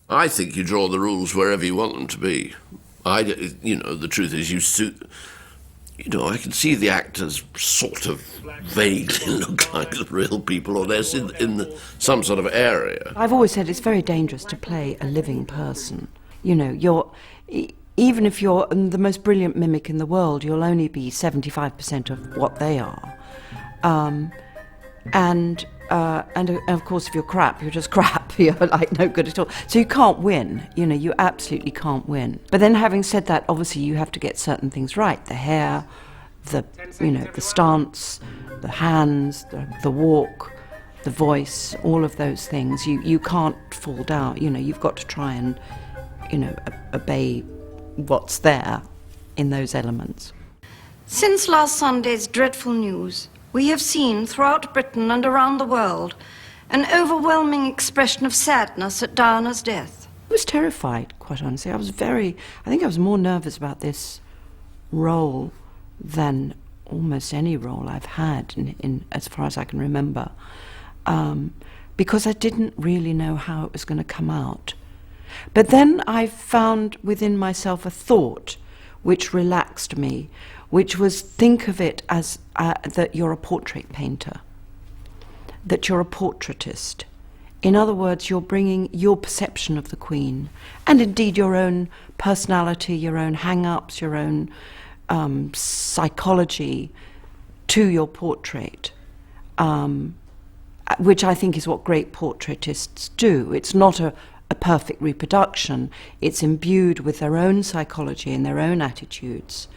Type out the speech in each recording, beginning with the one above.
I think you draw the rules wherever you want them to be. The truth is I can see the actors sort of vaguely look like the real people, or they're some sort of area. I've always said it's very dangerous to play a living person. Even if you're the most brilliant mimic in the world, you'll only be 75% of what they are. And of course, if you're crap, you're just crap. You're like no good at all. So you can't win. You absolutely can't win. But then, having said that, obviously you have to get certain things right: the hair, the stance, the hands, the walk, the voice, all of those things. You can't fall down. You've got to try and obey what's there in those elements. Since last Sunday's dreadful news, we have seen throughout Britain and around the world an overwhelming expression of sadness at Diana's death. I was terrified, quite honestly. I think I was more nervous about this role than almost any role I've had in as far as I can remember, because I didn't really know how it was going to come out. But then I found within myself a thought which relaxed me, which was think of it as that you're a portrait painter, that you're a portraitist. In other words, you're bringing your perception of the Queen, and indeed your own personality, your own hang-ups, your own psychology to your portrait, which I think is what great portraitists do. It's not a perfect reproduction. It's imbued with their own psychology and their own attitudes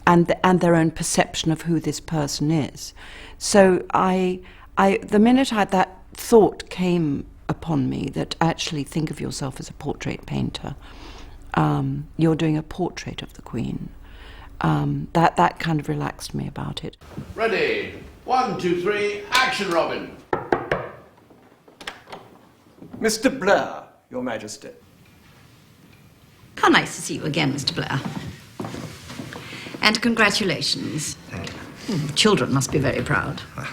and their own perception of who this person is. So the minute that thought came upon me, that actually think of yourself as a portrait painter, you're doing a portrait of the Queen, that kind of relaxed me about it. Ready, 1, 2, 3, action, Robin. Mr. Blair, Your Majesty. How nice to see you again, Mr. Blair. And congratulations. Thank you. Children must be very proud. Well,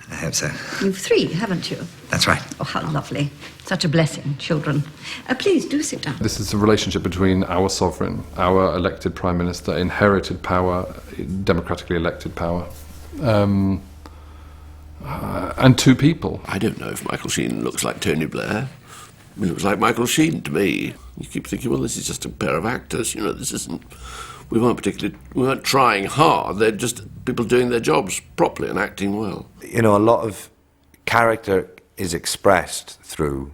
I hope so. You've 3, haven't you? That's right. Oh, how lovely. Such a blessing, children. Please, do sit down. This is a relationship between our sovereign, our elected Prime Minister, inherited power, democratically elected power, and 2 people. I don't know if Michael Sheen looks like Tony Blair. He looks like Michael Sheen to me. You keep thinking, well, this is just a pair of actors. This isn't... We weren't trying hard. They're just people doing their jobs properly and acting well. A lot of character is expressed through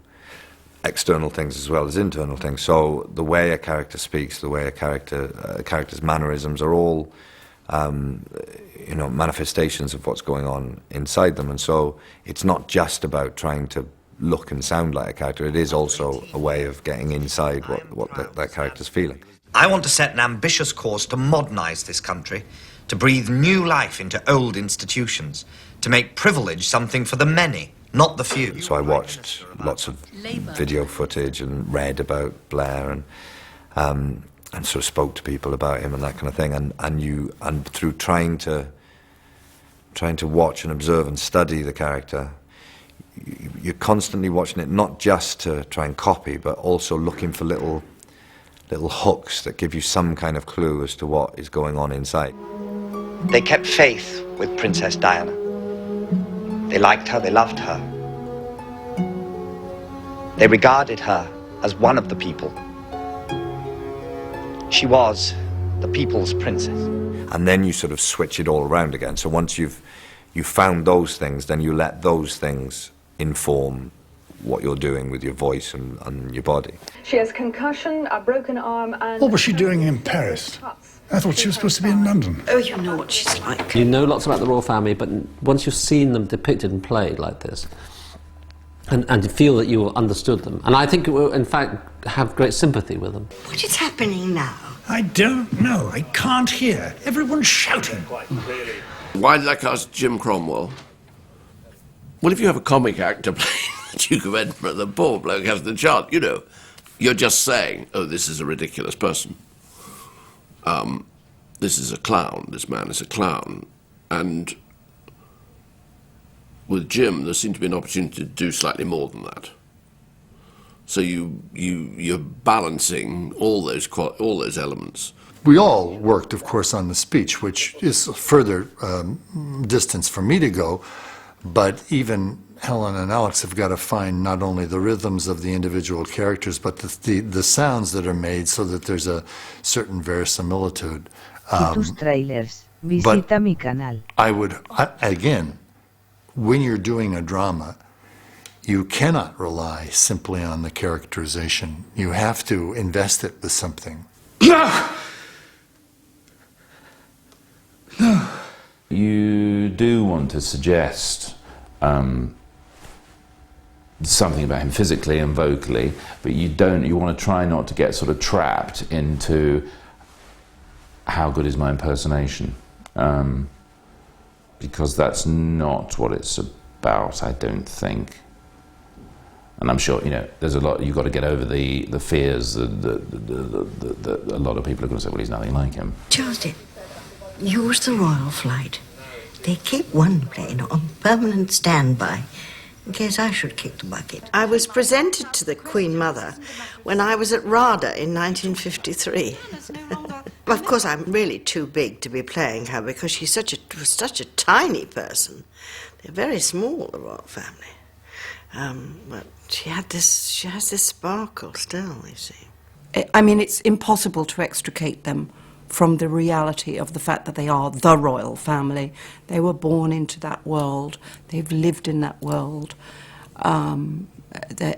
external things as well as internal things. So the way a character speaks, the way a character's mannerisms are all, manifestations of what's going on inside them. And so it's not just about trying to look and sound like a character. It is also a way of getting inside what that character's feeling. I want to set an ambitious course to modernise this country, to breathe new life into old institutions, to make privilege something for the many, not the few. So I watched lots of video footage and read about Blair and sort of spoke to people about him and that kind of thing. And through trying to watch and observe and study the character, you're constantly watching it, not just to try and copy, but also looking for little hooks that give you some kind of clue as to what is going on inside. They kept faith with Princess Diana. They liked her, they loved her. They regarded her as one of the people. She was the people's princess. And then you sort of switch it all around again. So once you've found those things, then you let those things inform what you're doing with your voice and your body. She has concussion, a broken arm, and... What was she doing in Paris? I thought she was supposed to be in London. Oh, you know what she's like. You know lots about the royal family, but once you've seen them depicted and played like this, and you feel that you understood them, and I think you will, in fact, have great sympathy with them. What is happening now? I don't know. I can't hear. Everyone's shouting. Why did I cast Jim Cromwell? Well, if you have a comic actor playing the Duke of Edinburgh, the poor bloke has the chance, you're just saying, oh, this is a ridiculous person. This is a clown, this man is a clown. And with Jim, there seemed to be an opportunity to do slightly more than that. So you're balancing all those elements. We all worked, of course, on the speech, which is a further distance for me to go, but even Helen and Alex have got to find not only the rhythms of the individual characters, but the sounds that are made so that there's a certain verisimilitude. Tus trailers. Visita mi canal. Again, when you're doing a drama, you cannot rely simply on the characterization. You have to invest it with something. You do want to suggest something about him physically and vocally, but you want to try not to get sort of trapped into how good is my impersonation, because that's not what it's about, I don't think. And I'm sure, there's a lot, you've got to get over the fears that a lot of people are going to say, well, he's nothing like him. Joseph, use the Royal Flight. They keep one plane on permanent standby in case I should kick the bucket. I was presented to the Queen Mother when I was at RADA in 1953. Of course, I'm really too big to be playing her because she's such a tiny person. They're very small, the royal family. But she has this sparkle still, you see. I mean, it's impossible to extricate them from the reality of the fact that they are the royal family. They were born into that world. They've lived in that world.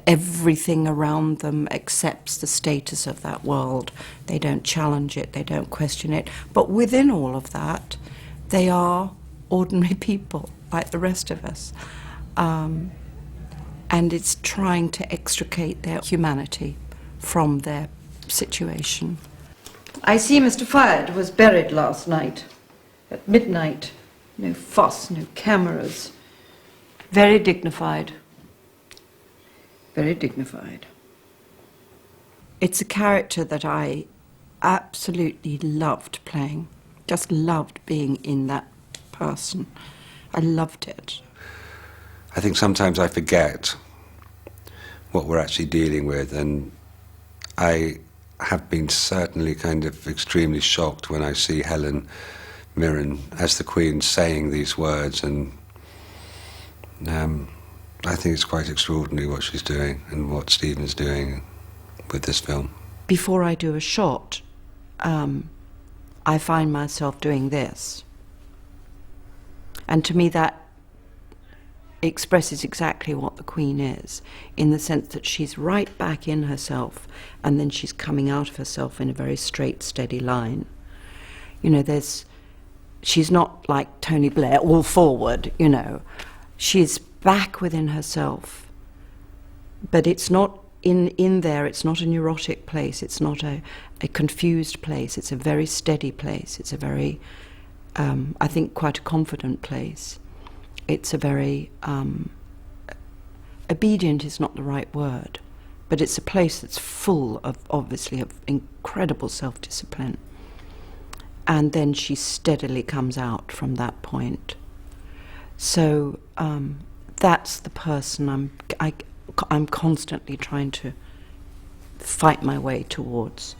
Everything around them accepts the status of that world. They don't challenge it. They don't question it. But within all of that, they are ordinary people like the rest of us. And it's trying to extricate their humanity from their situation. I see Mr. Fyod was buried last night, at midnight. No fuss, no cameras. Very dignified. Very dignified. It's a character that I absolutely loved playing. Just loved being in that person. I loved it. I think sometimes I forget what we're actually dealing with, and I have been certainly kind of extremely shocked when I see Helen Mirren as the Queen saying these words, and I think it's quite extraordinary what she's doing and what Stephen's doing with this film. Before I do a shot, I find myself doing this. And to me that expresses exactly what the Queen is, in the sense that she's right back in herself and then she's coming out of herself in a very straight, steady line. She's not like Tony Blair, all forward, She's back within herself, but it's not in there, it's not a neurotic place, it's not a confused place, it's a very steady place, it's a very, I think, quite a confident place. It's a very, obedient is not the right word, but it's a place that's full of, obviously, of incredible self-discipline. And then she steadily comes out from that point. So that's the person I'm constantly trying to fight my way towards.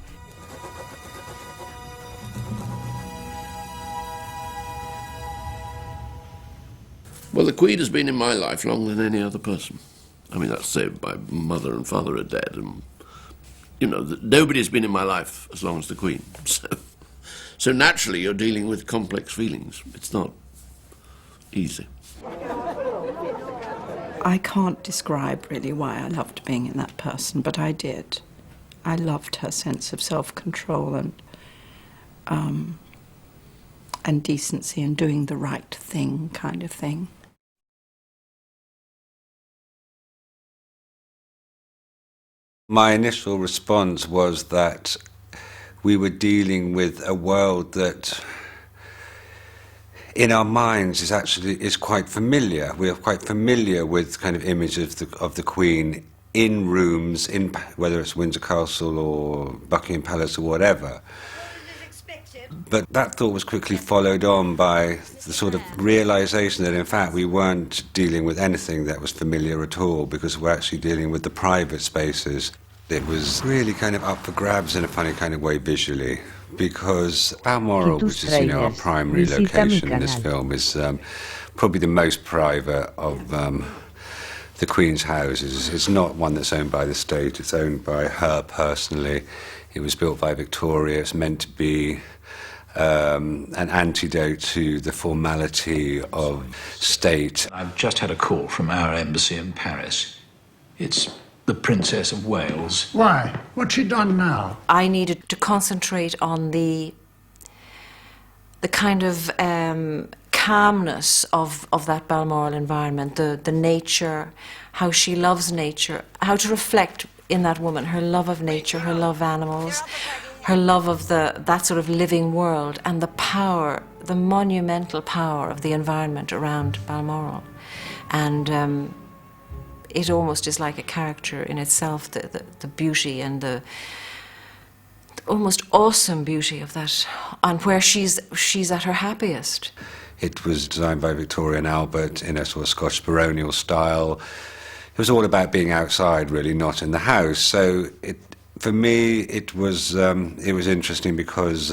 Well, the Queen has been in my life longer than any other person. I mean, that's said, my mother and father are dead, and, nobody's been in my life as long as the Queen. So naturally, you're dealing with complex feelings. It's not easy. I can't describe really why I loved being in that person, but I did. I loved her sense of self-control and decency and doing the right thing kind of thing. My initial response was that we were dealing with a world that in our minds is quite familiar. We are quite familiar with kind of images of the Queen in rooms, whether it's Windsor Castle or Buckingham Palace or whatever. But that thought was quickly followed on by the sort of realisation that in fact we weren't dealing with anything that was familiar at all, because we're actually dealing with the private spaces. It was really kind of up for grabs in a funny kind of way visually, because Balmoral, which is, you know, our primary location in this film, is probably the most private of the Queen's houses. It's not one that's owned by the state, it's owned by her personally. It was built by Victoria. It's meant to be an antidote to the formality of state. I've just had a call from our embassy in Paris. It's the Princess of Wales. Why? What's she done now? I needed to concentrate on the kind of calmness of that Balmoral environment, the nature, how she loves nature, how to reflect in that woman her love of nature, her love of animals, her love of that sort of living world, and the power, the monumental power of the environment around Balmoral. And it almost is like a character in itself, the beauty and the almost awesome beauty of that, and where she's at her happiest. It was designed by Victoria and Albert in a sort of Scotch baronial style. It was all about being outside, really, not in the house. So for me, it was interesting because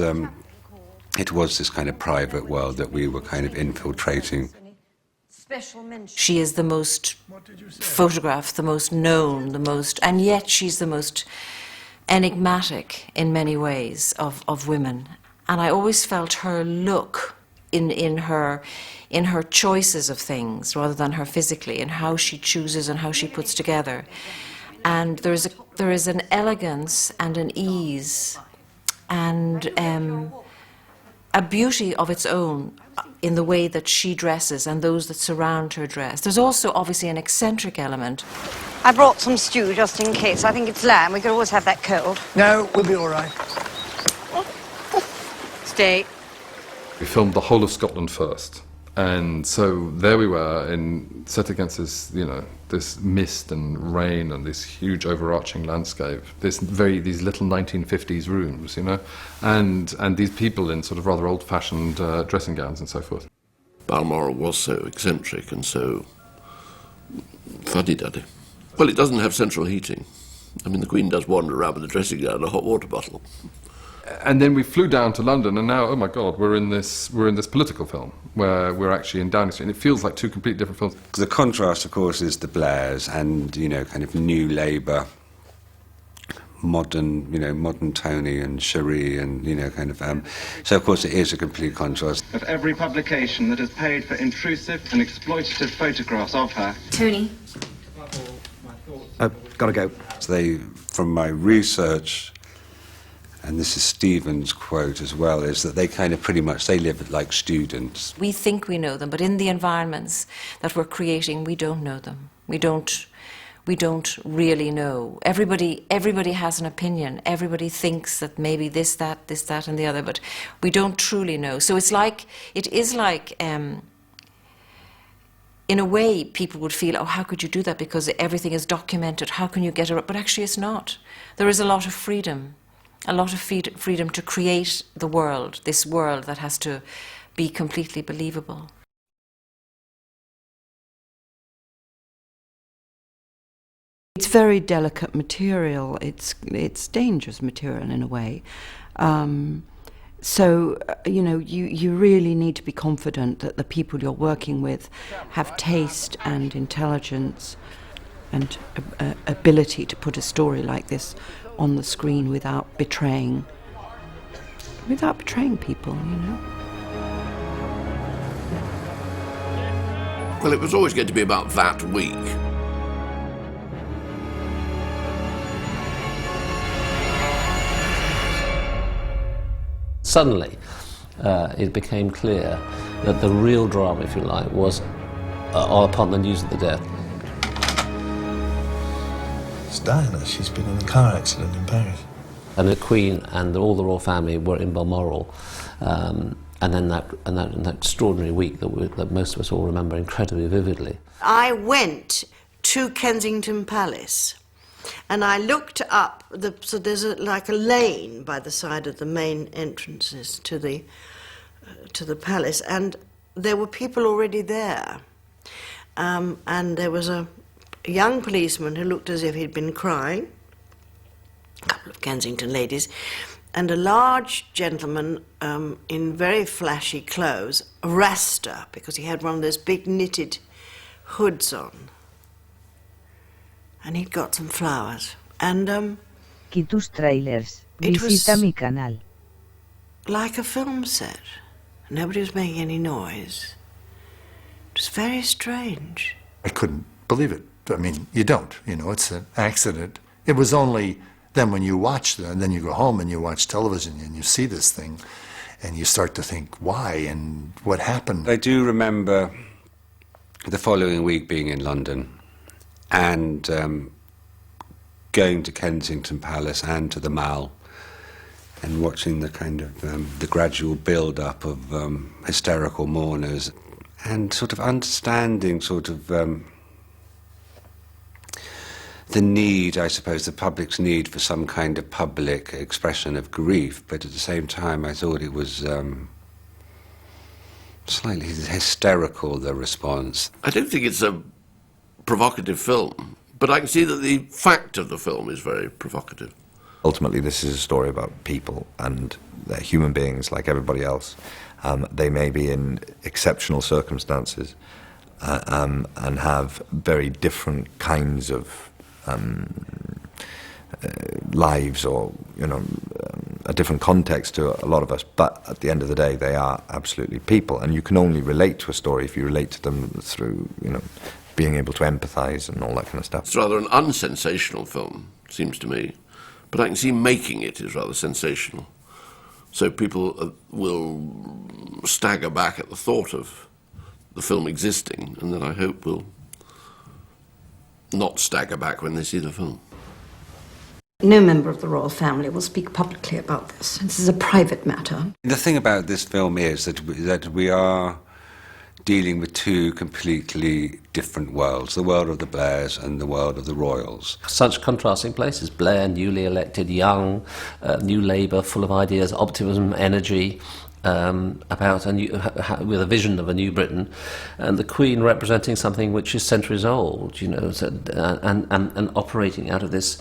it was this kind of private world that we were kind of infiltrating. She is the most photographed, the most known, and yet she's the most enigmatic in many ways of women. And I always felt her look in her choices of things rather than her physically, and how she chooses and how she puts together. And there is an elegance and an ease and a beauty of its own in the way that she dresses and those that surround her dress. There's also obviously an eccentric element. I brought some stew just in case. I think it's lamb. We could always have that cold. No, we'll be all right. Stay. We filmed the whole of Scotland first, and so there we were, set against this, you know, this mist and rain and this huge overarching landscape. These little 1950s rooms, you know, and these people in sort of rather old-fashioned dressing gowns and so forth. Balmoral was so eccentric and so fuddy-duddy. Well, it doesn't have central heating. I mean, the Queen does wander around with a dressing gown and a hot water bottle. And then we flew down to London, and now, oh my God, we're in this political film where we're actually in Downing Street, and it feels like two completely different films. The contrast, of course, is the Blairs and, you know, kind of new Labour, modern Tony and Cherie, and, you know, kind of. So, of course, it is a complete contrast. Of every publication that has paid for intrusive and exploitative photographs of her. Tony. I've got to go. So from my research, and this is Stephen's quote as well, is that they kind of pretty much, they live like students. We think we know them, but in the environments that we're creating, we don't know them. We don't really know. Everybody has an opinion. Everybody thinks that maybe this, that, and the other, but we don't truly know. So it is like, in a way, people would feel, oh, how could you do that? Because everything is documented. How can you get it? But actually it's not. There is a lot of freedom. A lot of freedom to create the world, this world that has to be completely believable. It's very delicate material. It's dangerous material in a way. So, you know, you really need to be confident that the people you're working with have taste and intelligence and ability to put a story like this on the screen without betraying people, you know. Well, it was always going to be about that week. Suddenly, it became clear that the real drama, if you like, was upon the news of the death. It's Diana. She's been in a car accident in Paris. And the Queen and all the royal family were in Balmoral, and then that extraordinary week that most of us all remember incredibly vividly. I went to Kensington Palace And I looked up, so there's like a lane by the side of the main entrances to the palace, and there were people already there. And there was a young policeman who looked as if he'd been crying, a couple of Kensington ladies, and a large gentleman in very flashy clothes, a raster, because he had one of those big knitted hoods on. And he'd got some flowers. And Quitus Trailers. Visita mi canal. Like a film set. Nobody was making any noise. It was very strange. I couldn't believe it. I mean, you don't, you know, it's an accident. It was only then when you watch and then you go home and you watch television and you see this thing and you start to think, why and what happened? I do remember the following week being in London and going to Kensington Palace and to the Mall and watching the kind of the gradual build-up of hysterical mourners and sort of understanding sort of the need, I suppose, the public's need for some kind of public expression of grief, but at the same time I thought it was slightly hysterical, the response. I don't think it's a provocative film, but I can see that the fact of the film is very provocative. Ultimately, this is a story about people, and they're human beings like everybody else. They may be in exceptional circumstances and have very different kinds of lives, or you know, a different context to a lot of us. But at the end of the day, they are absolutely people, and you can only relate to a story if you relate to them through, you know, being able to empathise and all that kind of stuff. It's rather an unsensational film, seems to me, but I can see making it is rather sensational. So people will stagger back at the thought of the film existing, and then I hope will not stagger back when they see the film. No member of the royal family will speak publicly about this. This is a private matter. The thing about this film is that we are dealing with two completely different worlds, the world of the Blairs and the world of the royals. Such contrasting places. Blair, newly elected, young, new Labour, full of ideas, optimism, energy, about with a vision of a new Britain, and the Queen representing something which is centuries old, you know, and operating out of this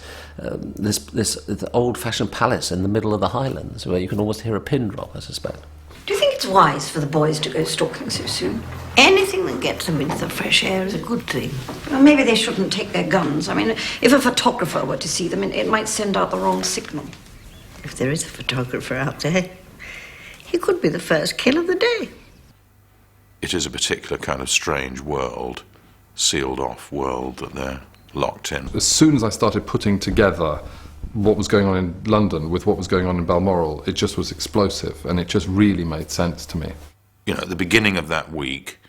old-fashioned palace in the middle of the Highlands, where you can almost hear a pin drop, I suspect. Do you think it's wise for the boys to go stalking so soon? Anything that gets them into the fresh air is a good thing. Well, maybe they shouldn't take their guns. I mean, if a photographer were to see them, it might send out the wrong signal. If there is a photographer out there, he could be the first kill of the day. It is a particular kind of strange world, sealed off world that they're locked in. As soon as I started putting together what was going on in London with what was going on in Balmoral, it just was explosive, and it just really made sense to me. You know, at the beginning of that week,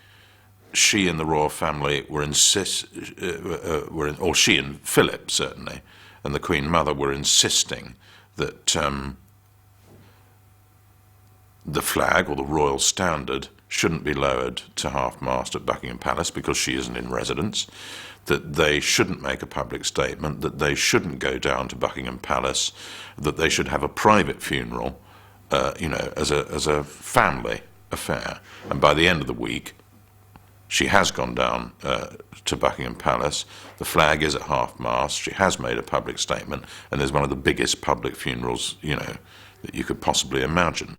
she and the royal family or she and Philip certainly, and the Queen Mother were insisting that the flag or the royal standard shouldn't be lowered to half-mast at Buckingham Palace because she isn't in residence, that they shouldn't make a public statement, that they shouldn't go down to Buckingham Palace, that they should have a private funeral, you know, as a family affair. And by the end of the week, she has gone down to Buckingham Palace. The flag is at half-mast. She has made a public statement, and there's one of the biggest public funerals, you know, that you could possibly imagine.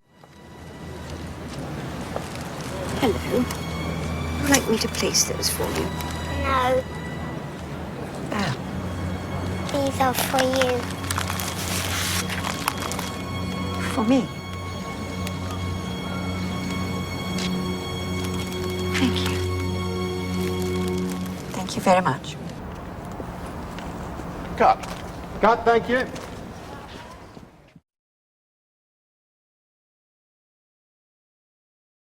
Hello. Would you like me to place those for you? No. Oh. These are for you. For me? Thank you. Thank you very much. Cut. Cut, thank you.